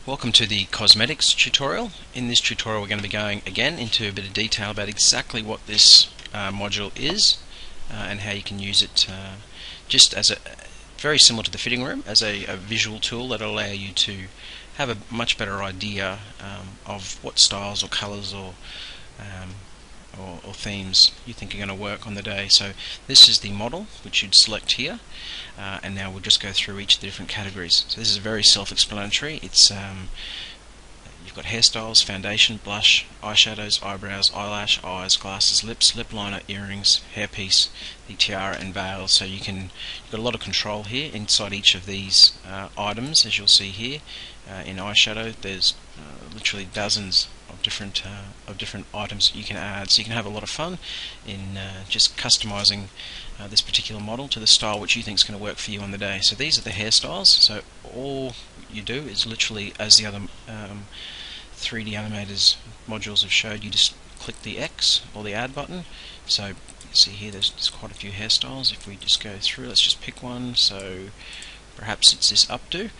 Welcome to the cosmetics tutorial. In this tutorial we're going to be going again into a bit of detail about exactly what this module is and how you can use it just as a very similar to the fitting room as a visual tool that will allow you to have a much better idea of what styles or colours or themes you think are going to work on the day. So this is the model which you'd select here, and now we'll just go through each of the different categories. So this is very self-explanatory. It's you've got hairstyles, foundation, blush, eyeshadows, eyebrows, eyelash, eyes, glasses, lips, lip liner, earrings, hairpiece, the tiara and veil. So you've got a lot of control here inside each of these items. As you'll see here in eyeshadow, there's literally dozens of different items that you can add, so you can have a lot of fun in just customizing this particular model to the style which you think is going to work for you on the day. So these are the hairstyles. So all you do is literally, as the other 3D animators modules have showed, you just click the X or the add button. So you see here there's quite a few hairstyles. If we just go through, let's just pick one. So perhaps it's this updo.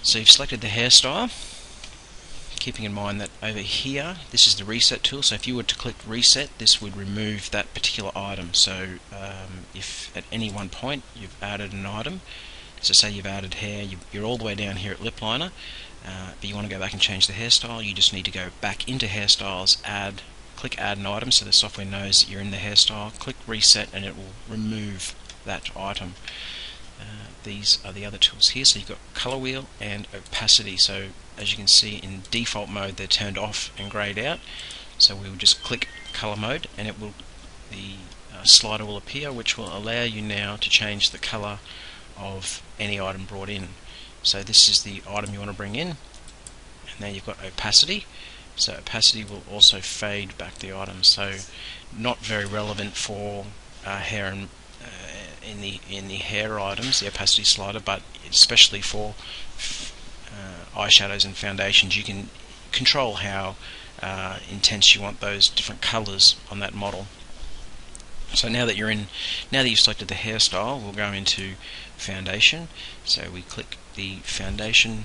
So you've selected the hairstyle, keeping in mind that over here this is the reset tool. So if you were to click reset, this would remove that particular item. So if at any one point you've added an item, so say you've added hair, you're all the way down here at lip liner, but you want to go back and change the hairstyle, you just need to go back into hairstyles, click add an item, so the software knows that you're in the hairstyle, click reset and it will remove that item. These are the other tools here. So you've got color wheel and opacity. So as you can see, in default mode they're turned off and grayed out. So we will just click color mode and the slider will appear, which will allow you now to change the color of any item brought in. So this is the item you want to bring in, and now you've got opacity. So opacity will also fade back the item. So not very relevant for hair and in the hair items, the opacity slider, but especially for eyeshadows and foundations, you can control how intense you want those different colours on that model. So now that you've selected the hairstyle, we'll go into foundation. So we click the foundation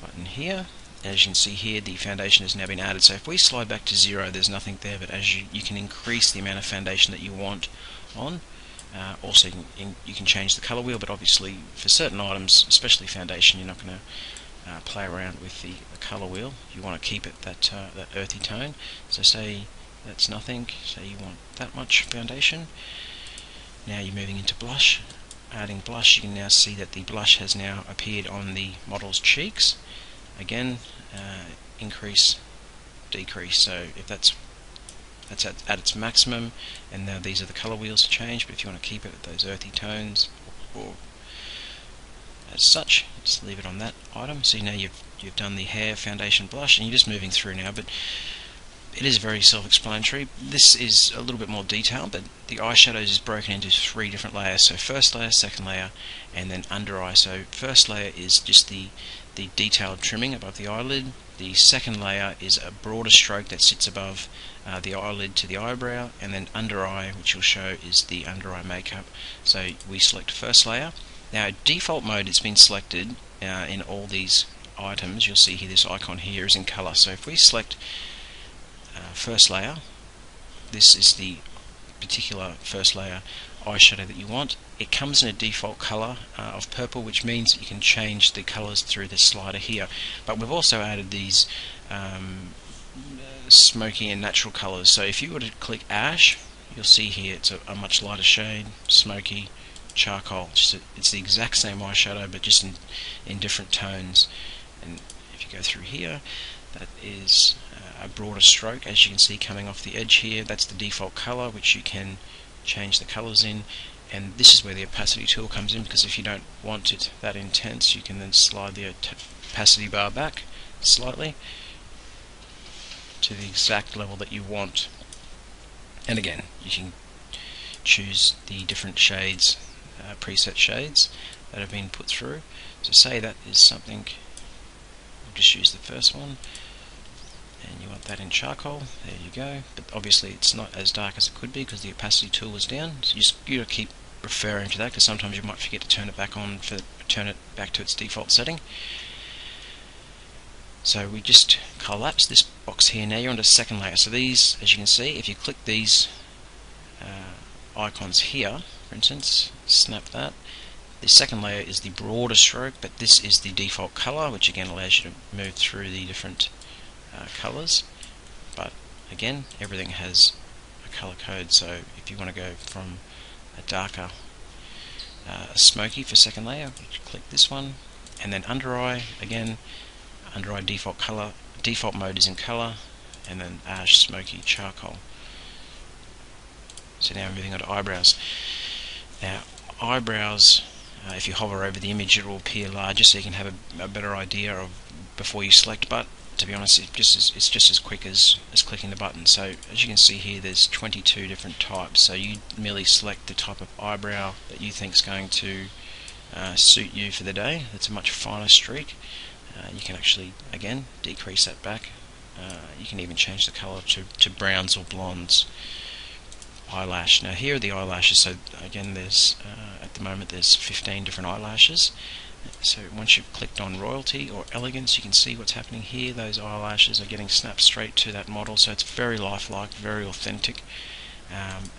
button here. As you can see here, the foundation has now been added. So if we slide back to 0, there's nothing there, but as you can increase the amount of foundation that you want on. Also you can change the color wheel, but obviously for certain items, especially foundation, you're not going to play around with the color wheel. You want to keep it that earthy tone. So say that's nothing, say you want that much foundation. Now you're moving into blush. Adding blush, you can now see that the blush has now appeared on the model's cheeks. Again, increase, decrease. So if that's at its maximum, and now these are the color wheels to change. But if you want to keep it at those earthy tones, or as such, just leave it on that item. So now you've done the hair, foundation, blush, and you're just moving through now. But it is very self-explanatory. This is a little bit more detailed, but the eyeshadows is broken into 3 different layers. So first layer, second layer, and then under eye. So first layer is just the detailed trimming above the eyelid. The second layer is a broader stroke that sits above the eyelid to the eyebrow, and then under eye, which will show, is the under eye makeup. So we select first layer. Now default mode, it's been selected in all these items. You'll see here this icon here is in color. So if we select first layer, this is the particular first layer eyeshadow that you want. It comes in a default color of purple, which means that you can change the colors through this slider here. But we've also added these smoky and natural colors. So if you were to click ash, you'll see here it's a much lighter shade, smoky, charcoal. It's the exact same eyeshadow, but just in different tones. And if you go through here, that is a broader stroke, as you can see coming off the edge here. That's the default color, which you can change the colors in. And this is where the opacity tool comes in, because if you don't want it that intense, you can then slide the opacity bar back slightly to the exact level that you want. And again, you can choose the different shades, preset shades that have been put through. So say that is something, we'll just use the first one, and you want that in charcoal. There you go. But obviously it's not as dark as it could be because the opacity tool is down. So you got to keep referring to that, because sometimes you might forget to turn it back on, turn it back to its default setting. So we just collapse this box here. Now you're onto second layer. So these, as you can see, if you click these icons here, for instance, snap that. The second layer is the broader stroke, but this is the default color, which again allows you to move through the different colors. But again, everything has a color code, so if you want to go from a darker smoky for second layer, you click this one, and then under eye, again, under eye default color, default mode is in color, and then ash, smoky, charcoal. So now we're moving on to eyebrows. Now eyebrows, if you hover over the image, it will appear larger, so you can have a better idea of before you select. But to be honest, it's just as quick as clicking the button. So as you can see here, there's 22 different types. So you merely select the type of eyebrow that you think is going to suit you for the day. That's a much finer streak. You can actually, again, decrease that back. You can even change the color to browns or blondes. Eyelash. Now here are the eyelashes. So again, there's at the moment there's 15 different eyelashes. So once you've clicked on royalty or elegance, you can see what's happening here. Those eyelashes are getting snapped straight to that model, so it's very lifelike, very authentic.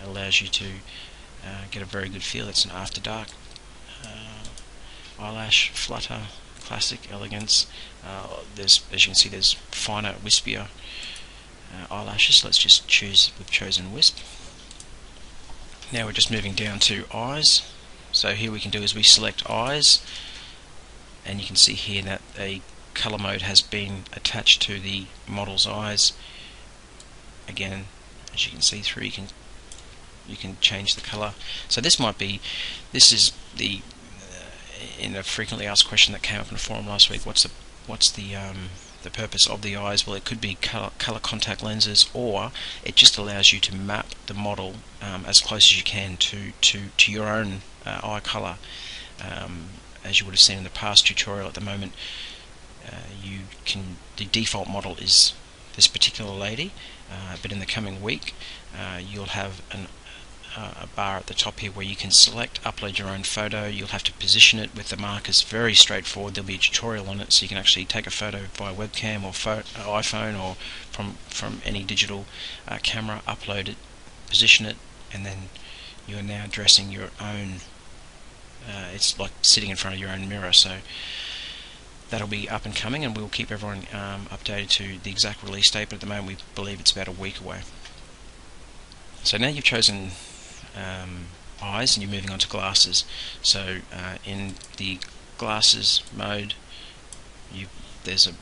Allows you to get a very good feel. It's an after dark eyelash, flutter, classic, elegance. There's, as you can see, there's finer, wispier eyelashes. Let's just choose. We've chosen wisp. Now we're just moving down to eyes. So here we can do is we select eyes, and you can see here that a color mode has been attached to the model's eyes. Again, as you can see through, you can change the color. So this is the in a frequently asked question that came up in a forum last week. What's the purpose of the eyes? Well, it could be color contact lenses, or it just allows you to map the model as close as you can to your own eye color. As you would have seen in the past tutorial, at the moment the default model is this particular lady, but in the coming week you'll have a bar at the top here where you can select, upload your own photo. You'll have to position it with the markers. Very straightforward. There'll be a tutorial on it, so you can actually take a photo via webcam or iPhone or from any digital camera, upload it, position it, and then you are now dressing your own. It's like sitting in front of your own mirror. So that'll be up and coming, and we'll keep everyone updated to the exact release date, but at the moment we believe it's about a week away. So now you've chosen eyes, and you're moving on to glasses. So in the glasses mode, there's a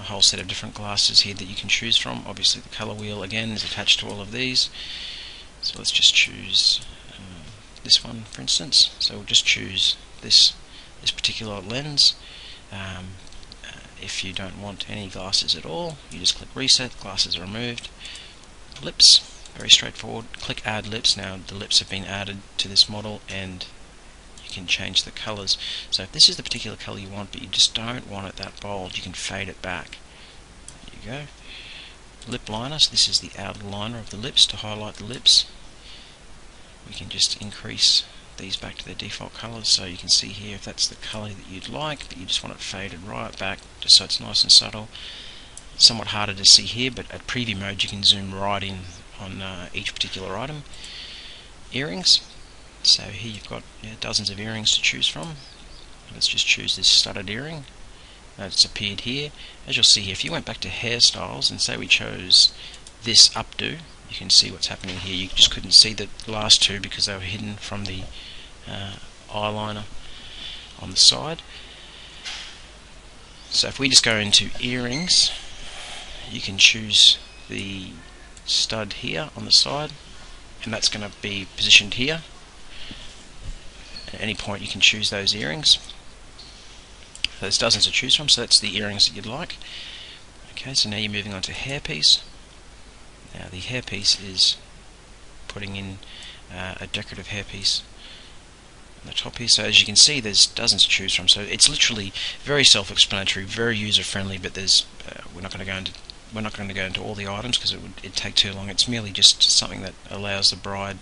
whole set of different glasses here that you can choose from. Obviously the color wheel again is attached to all of these. So let's just choose this one, for instance. So we'll just choose this particular lens. If you don't want any glasses at all, you just click reset, glasses are removed. Lips, very straightforward. Click add lips. Now the lips have been added to this model, and you can change the colors. So if this is the particular color you want, but you just don't want it that bold, you can fade it back. There you go. Lip liner, so this is the outer liner of the lips to highlight the lips. We can just increase these back to their default colors, so you can see here if that's the color that you'd like, but you just want it faded right back just so it's nice and subtle. Somewhat harder to see here, but at preview mode you can zoom right in on each particular item. Earrings, so here you've got dozens of earrings to choose from. Let's just choose this studded earring. It's appeared here. As you'll see here, if you went back to hairstyles and say we chose this updo, you can see what's happening here. You just couldn't see the last two because they were hidden from the eyeliner on the side. So if we just go into earrings, you can choose the stud here on the side, and that's going to be positioned here. At any point you can choose those earrings. There's dozens to choose from, so that's the earrings that you'd like. Okay, so now you're moving on to hairpiece. Now the hairpiece is putting in a decorative hairpiece on the top here. So as you can see, there's dozens to choose from. So it's literally very self-explanatory, very user-friendly. But there's we're not going to go into all the items because it'd take too long. It's merely just something that allows the bride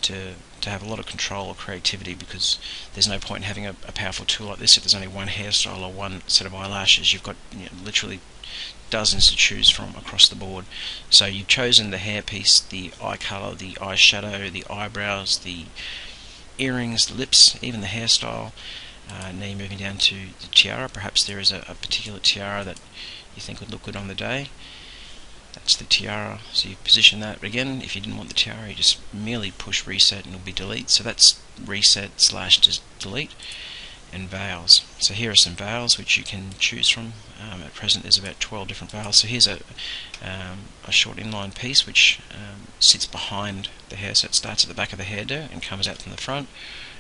to have a lot of control or creativity, because there's no point in having a powerful tool like this if there's only one hairstyle or one set of eyelashes. You've got literally dozens to choose from across the board. So you've chosen the hairpiece, the eye colour, the eyeshadow, the eyebrows, the earrings, the lips, even the hairstyle. Now you're moving down to the tiara. Perhaps there is a particular tiara that you think would look good on the day. That's the tiara, so you position that. But again, if you didn't want the tiara, you just merely push reset and it'll be delete. So that's reset / just delete. And veils. So here are some veils which you can choose from. At present there's about 12 different veils. So here's a short inline piece which sits behind the hair, so it starts at the back of the hairdo and comes out from the front.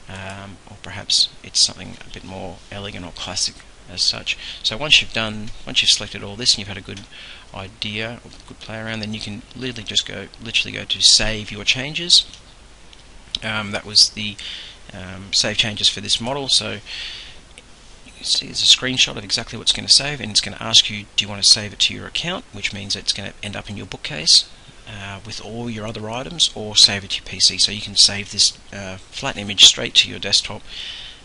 Or perhaps it's something a bit more elegant or classic as such. So once you've selected all this and you've had a good idea or good play around, then you can literally go to save your changes. That was the save changes for this model. So you can see there's a screenshot of exactly what's going to save, and it's going to ask you, do you want to save it to your account, which means it's going to end up in your bookcase with all your other items, or save it to your PC. So you can save this flat image straight to your desktop,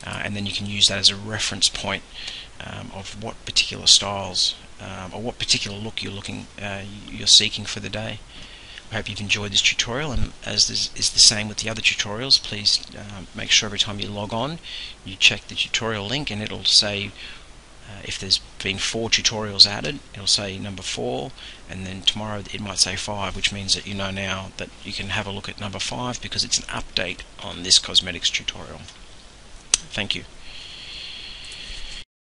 and then you can use that as a reference point of what particular styles or what particular look you're seeking for the day. I hope you've enjoyed this tutorial, and as this is the same with the other tutorials, please make sure every time you log on you check the tutorial link, and it'll say if there's been 4 tutorials added, it'll say number 4, and then tomorrow it might say 5, which means that you know now that you can have a look at number 5 because it's an update on this cosmetics tutorial. Thank you.